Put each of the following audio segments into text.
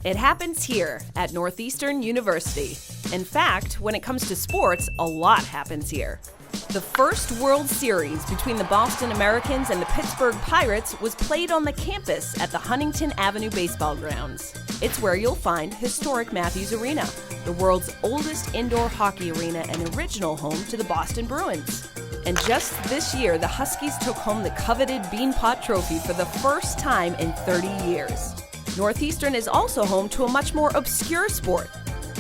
It happens here at Northeastern University. In fact, when it comes to sports, a lot happens here. The first World Series between the Boston Americans and the Pittsburgh Pirates was played on the campus at the Huntington Avenue baseball grounds. It's where you'll find historic Matthews Arena, the world's oldest indoor hockey arena and original home to the Boston Bruins. And just this year, the Huskies took home the coveted Beanpot Trophy for the first time in 30 years. Northeastern is also home to a much more obscure sport.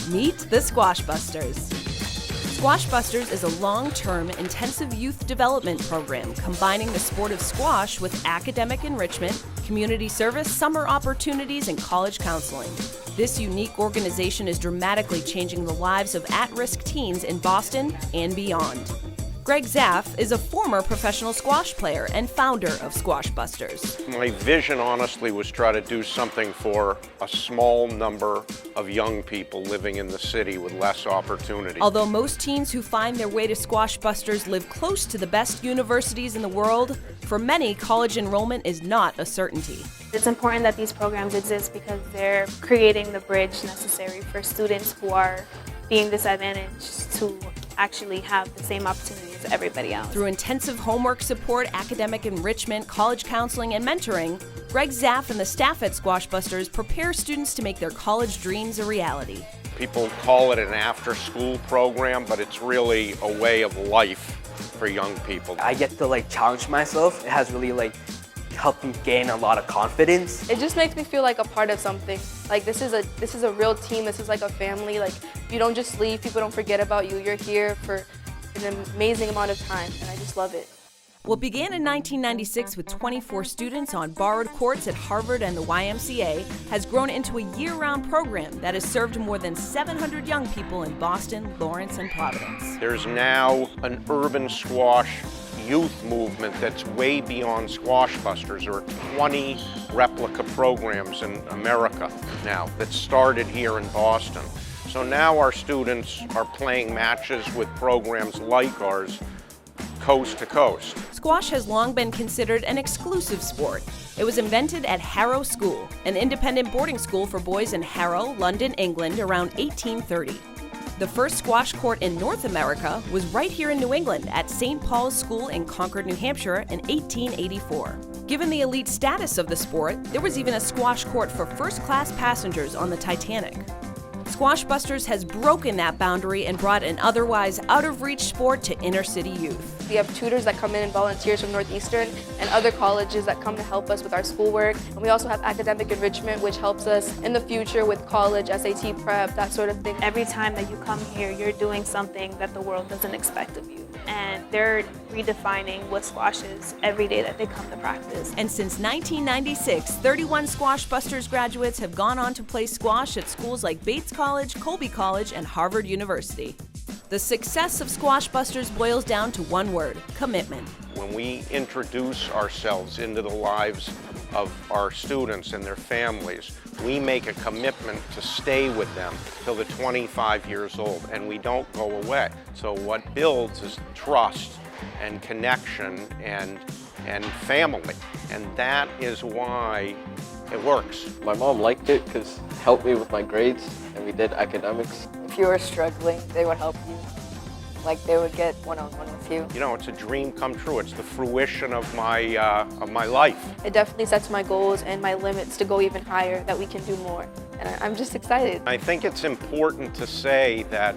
Meet the SquashBusters. SquashBusters is a long-term, intensive youth development program combining the sport of squash with academic enrichment, community service, summer opportunities, and college counseling. This unique organization is dramatically changing the lives of at-risk teens in Boston and beyond. Greg Zaff is a former professional squash player and founder of SquashBusters. My vision, honestly, was try to do something for a small number of young people living in the city with less opportunity. Although most teens who find their way to SquashBusters live close to the best universities in the world, for many, college enrollment is not a certainty. It's important that these programs exist because they're creating the bridge necessary for students who are being disadvantaged to actually have the same opportunities as everybody else. Through intensive homework support, academic enrichment, college counseling, and mentoring, Greg Zaff and the staff at SquashBusters prepare students to make their college dreams a reality. People call it an after-school program, but it's really a way of life for young people. I get to challenge myself. It has really helped me gain a lot of confidence. It just makes me feel like a part of something. This is a real team. This is like a family. You don't just leave. People don't forget about you. You're here for an amazing amount of time, and I just love it. What began in 1996 with 24 students on borrowed courts at Harvard and the YMCA has grown into a year-round program that has served more than 700 young people in Boston, Lawrence, and Providence. There's now an urban squash youth movement that's way beyond SquashBusters. There are 20 replica programs in America now that started here in Boston. So now our students are playing matches with programs like ours, coast to coast. Squash has long been considered an exclusive sport. It was invented at Harrow School, an independent boarding school for boys in Harrow, London, England, around 1830. The first squash court in North America was right here in New England at St. Paul's School in Concord, New Hampshire in 1884. Given the elite status of the sport, there was even a squash court for first-class passengers on the Titanic. SquashBusters has broken that boundary and brought an otherwise out-of-reach sport to inner-city youth. We have tutors that come in and volunteers from Northeastern and other colleges that come to help us with our schoolwork. And we also have academic enrichment, which helps us in the future with college, SAT prep, that sort of thing. Every time that you come here, you're doing something that the world doesn't expect of you. And they're redefining what squash is every day that they come to practice. And since 1996, 31 SquashBusters graduates have gone on to play squash at schools like Bates College, Colby College, and Harvard University. The success of SquashBusters boils down to one word: commitment. When we introduce ourselves into the lives of our students and their families, we make a commitment to stay with them till they're 25 years old, and we don't go away. So what builds is trust and connection and family, and that is why it works. My mom liked it because it helped me with my grades, and we did academics. If you were struggling, they would help you. They would get one-on-one with you. You know, it's a dream come true. It's the fruition of my life. It definitely sets my goals and my limits to go even higher, that we can do more. And I'm just excited. I think it's important to say that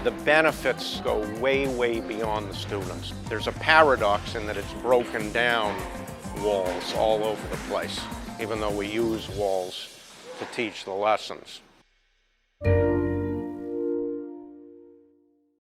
the benefits go way, way beyond the students. There's a paradox in that it's broken down walls all over the place, even though we use walls to teach the lessons.